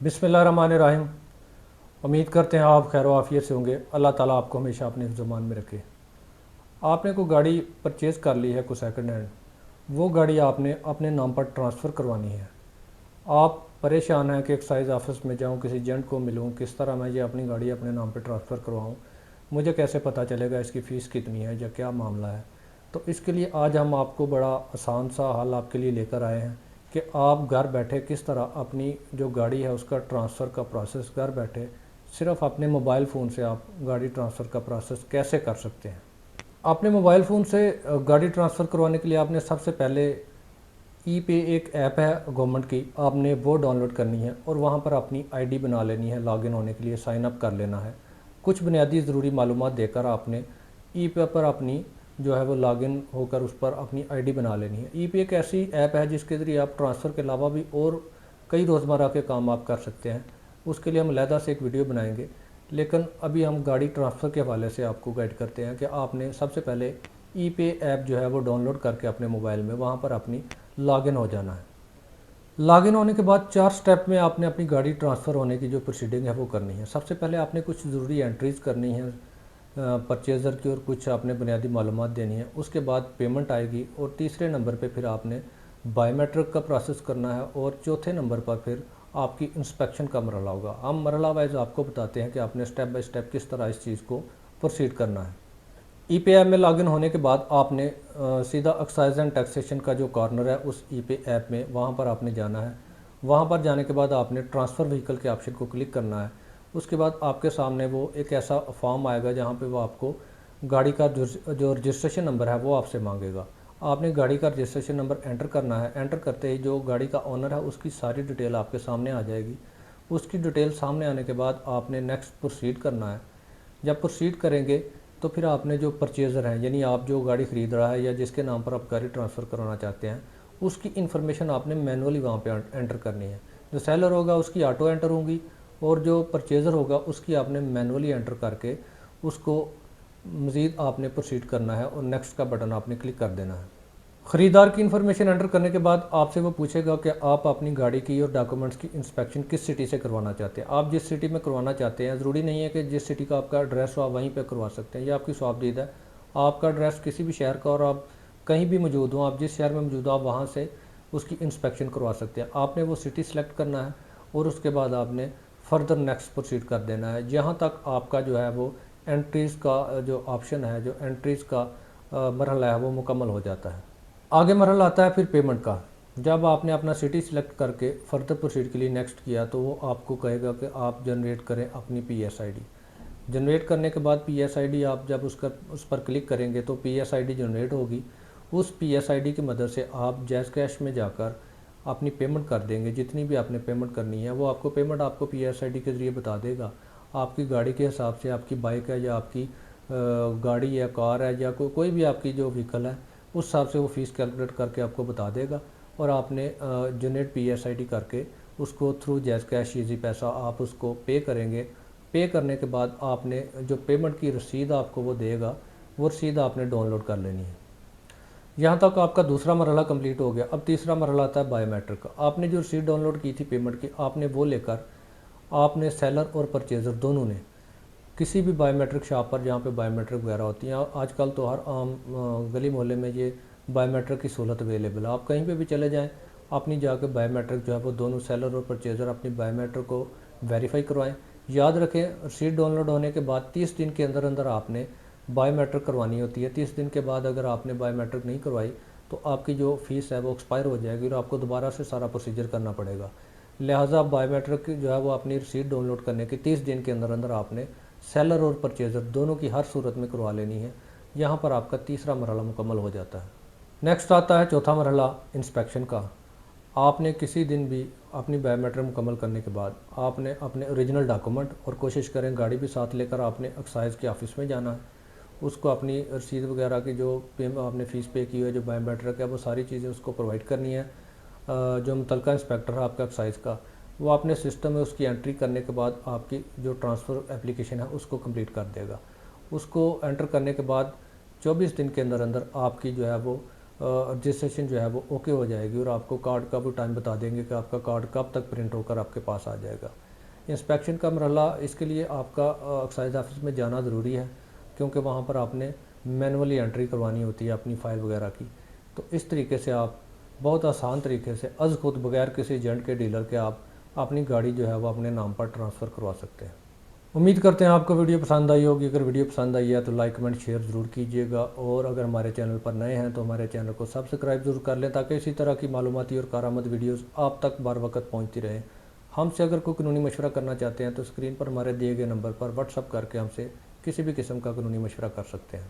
बिस्मिल्लाहिर्रहमानिर्रहीम। उम्मीद करते हैं आप खैर आफियत से होंगे। अल्लाह ताला आपको हमेशा अपने ज़मान में रखे। आपने कोई गाड़ी परचेज़ कर ली है, कोई सेकंड हैंड, वो गाड़ी आपने अपने नाम पर ट्रांसफ़र करवानी है। आप परेशान हैं कि एक्साइज़ ऑफिस में जाऊं, किसी एजेंट को मिलूं, किस तरह मैं ये अपनी गाड़ी अपने नाम पर ट्रांसफ़र करवाऊं, मुझे कैसे पता चलेगा इसकी फ़ीस कितनी है या क्या मामला है। तो इसके लिए आज हम आपको बड़ा आसान सा हल आपके लिए लेकर आए हैं कि आप घर बैठे किस तरह अपनी जो गाड़ी है उसका ट्रांसफ़र का प्रोसेस घर बैठे सिर्फ अपने मोबाइल फ़ोन से आप गाड़ी ट्रांसफ़र का प्रोसेस कैसे कर सकते हैं। अपने मोबाइल फ़ोन से गाड़ी ट्रांसफ़र करवाने के लिए आपने सबसे पहले ई पे एक ऐप है गवर्नमेंट की, आपने वो डाउनलोड करनी है और वहाँ पर अपनी आईडी बना लेनी है। लॉगिन होने के लिए साइन अप कर लेना है। कुछ बुनियादी ज़रूरी मालूमात देकर आपने ई पे पर अपनी जो है वो लॉगिन होकर उस पर अपनी आईडी बना लेनी है। ई पे एक ऐसी ऐप है जिसके ज़रिए आप ट्रांसफ़र के अलावा भी और कई रोज़मर्रा के काम आप कर सकते हैं। उसके लिए हम अलहदा से एक वीडियो बनाएंगे, लेकिन अभी हम गाड़ी ट्रांसफ़र के हवाले से आपको गाइड करते हैं कि आपने सबसे पहले ई पे ऐप जो है वो डाउनलोड करके अपने मोबाइल में वहाँ पर अपनी लॉगिन हो जाना है। लॉगिन होने के बाद 4 स्टेप में आपने अपनी गाड़ी ट्रांसफ़र होने की जो प्रोसीडिंग है वो करनी है। सबसे पहले आपने कुछ ज़रूरी एंट्रीज़ करनी है परचेज़र की, और कुछ आपने बुनियादी मालूमात देनी है। उसके बाद पेमेंट आएगी और तीसरे नंबर पे फिर आपने बायोमेट्रिक का प्रोसेस करना है और चौथे नंबर पर फिर आपकी इंस्पेक्शन का मरहला होगा। हम मरहला वाइज आपको बताते हैं कि आपने स्टेप बाय स्टेप किस तरह इस चीज़ को प्रोसीड करना है। ई पे ऐप में लॉगिन होने के बाद आपने सीधा एक्साइज एंड टैक्सेशन का जो कॉर्नर है उस ई पे ऐप में वहाँ पर आपने जाना है। वहाँ पर जाने के बाद आपने ट्रांसफ़र व्हीकल के ऑप्शन को क्लिक करना है। उसके बाद आपके सामने वो एक ऐसा फॉर्म आएगा जहाँ पे वो आपको गाड़ी का जो रजिस्ट्रेशन नंबर है वो आपसे मांगेगा। आपने गाड़ी का रजिस्ट्रेशन नंबर एंटर करना है। एंटर करते ही जो गाड़ी का ओनर है उसकी सारी डिटेल आपके सामने आ जाएगी। उसकी डिटेल सामने आने के बाद आपने नेक्स्ट प्रोसीड करना है। जब प्रोसीड करेंगे तो फिर आपने जो परचेज़र हैं, यानी आप जो गाड़ी ख़रीद रहा है या जिसके नाम पर आप गाड़ी ट्रांसफ़र कराना चाहते हैं, उसकी इन्फॉर्मेशन आपने मैनुअली वहाँ पे एंटर करनी है। जो सेलर होगा उसकी ऑटो एंटर होंगी और जो परचेज़र होगा उसकी आपने मैनुअली एंटर करके उसको मज़ीद आपने प्रोसीड करना है और नेक्स्ट का बटन आपने क्लिक कर देना है। ख़रीदार की इन्फॉर्मेशन एंटर करने के बाद आपसे वो पूछेगा कि आप अपनी गाड़ी की और डॉक्यूमेंट्स की इंस्पेक्शन किस सिटी से करवाना चाहते हैं। आप जिस सिटी में करवाना चाहते हैं, ज़रूरी नहीं है कि जिस सिटी का आपका एड्रेस हो आप वहीं पे करवा सकते हैं। ये आपकी स्वाबदीद है। आपका एड्रेस किसी भी शहर का और आप कहीं भी मौजूद हो, आप जिस शहर में मौजूद हो आप वहाँ से उसकी इंस्पेक्शन करवा सकते हैं। आपने वो सिटी सेलेक्ट करना है और उसके बाद आपने फर्दर नेक्स्ट प्रोसीड कर देना है, जहाँ तक आपका जो है वो एंट्रीज़ का जो ऑप्शन है, जो एंट्रीज़ का मरहला है वो मुकम्मल हो जाता है। आगे मरहला आता है फिर पेमेंट का। जब आपने अपना सिटी सिलेक्ट करके फर्दर प्रोसीड के लिए नेक्स्ट किया तो वो आपको कहेगा कि आप जनरेट करें अपनी पीएसआईडी। जनरेट करने के बाद पीएसआईडी आप जब उस पर क्लिक करेंगे तो पीएसआईडी जनरेट होगी। उस पीएसआईडी की मदद से आप जैज़ कैश में जाकर अपनी पेमेंट कर देंगे। जितनी भी आपने पेमेंट करनी है वो आपको पेमेंट आपको पीएसआईडी के ज़रिए बता देगा। आपकी गाड़ी के हिसाब से, आपकी बाइक है या आपकी गाड़ी या कार है या कोई भी आपकी जो व्हीकल है, उस हिसाब से वो फ़ीस कैलकुलेट करके आपको बता देगा और आपने जनरेट पीएसआईडी करके उसको थ्रू जैज़ कैश ईजी पैसा आप उसको पे करेंगे। पे करने के बाद आपने जो पेमेंट की रसीद आपको वो देगा, वो रसीद आपने डाउनलोड कर लेनी है। यहाँ तक आपका दूसरा मरहला कंप्लीट हो गया। अब तीसरा मरहला आता है बायोमेट्रिक का। आपने जो रसीद डाउनलोड की थी पेमेंट की, आपने वो लेकर आपने सेलर और परचेज़र दोनों ने किसी भी बायोमेट्रिक शॉप पर जहाँ पे बायोमेट्रिक वगैरह होती हैं, आजकल तो हर आम गली मोहल्ले में ये बायोमेट्रिक की सहूलत अवेलेबल है। आप कहीं पे भी चले जाएं, अपनी जाके बायोमेट्रिक जो है वो दोनों सेलर और परचेज़र अपनी बायोमेट्रिक को वेरीफाई करवाएं। याद रखें, रसीद डाउनलोड होने के बाद 30 दिन के अंदर अंदर आपने बायोमेट्रिक करवानी होती है। 30 दिन के बाद अगर आपने बायोमेट्रिक नहीं करवाई तो आपकी जो फ़ीस है वो एक्सपायर हो जाएगी और आपको दोबारा से सारा प्रोसीजर करना पड़ेगा। लिहाजा बायोमेट्रिक जो है वो अपनी रसीद डाउनलोड करने के 30 दिन के अंदर अंदर आपने सेलर और परचेज़र दोनों की हर सूरत में करवा लेनी है। यहाँ पर आपका तीसरा मरहला मुकम्मल हो जाता है। नेक्स्ट आता है चौथा मरहला इंस्पेक्शन का। आपने किसी दिन भी अपनी बायोमेट्रिक मुकम्मल करने के बाद आपने अपने ओरिजिनल डॉक्यूमेंट, और कोशिश करें गाड़ी भी साथ लेकर आपने एक्साइज़ के ऑफिस में जाना है। उसको अपनी रसीद वगैरह की जो आपने फ़ीस पे की है, जो बायोमेट्रिक है, वो सारी चीज़ें उसको प्रोवाइड करनी है। जो मुतलका इंस्पेक्टर है आपका एक्साइज़ का, वो अपने सिस्टम में उसकी एंट्री करने के बाद आपकी जो ट्रांसफ़र एप्लीकेशन है उसको कंप्लीट कर देगा। उसको एंटर करने के बाद 24 दिन के अंदर अंदर आपकी जो है वो रजिस्ट्रेशन जो है वो ओके हो जाएगी और आपको कार्ड का भी टाइम बता देंगे कि आपका कार्ड कब तक प्रिंट होकर आपके पास आ जाएगा। इंस्पेक्शन का मरहला, इसके लिए आपका एक्साइज ऑफिस में जाना ज़रूरी है, क्योंकि वहाँ पर आपने मैनुअली एंट्री करवानी होती है अपनी फ़ाइल वगैरह की। तो इस तरीके से आप बहुत आसान तरीके से अज़ खुद बगैर किसी एजेंट के, डीलर के, आप अपनी गाड़ी जो है वो अपने नाम पर ट्रांसफ़र करवा सकते हैं। उम्मीद करते हैं आपको वीडियो पसंद आई होगी। अगर वीडियो पसंद आई है तो लाइक, कमेंट, शेयर ज़रूर कीजिएगा, और अगर हमारे चैनल पर नए हैं तो हमारे चैनल को सब्सक्राइब ज़रूर कर लें, ताकि इसी तरह की मालूमाती और कारआमद वीडियोस आप तक बार वक्त पहुंचती रहें। हमसे अगर कोई कानूनी मशवरा करना चाहते हैं तो स्क्रीन पर हमारे दिए गए नंबर पर व्हाट्सअप करके हमसे किसी भी किस्म का कानूनी मशवरा कर सकते हैं।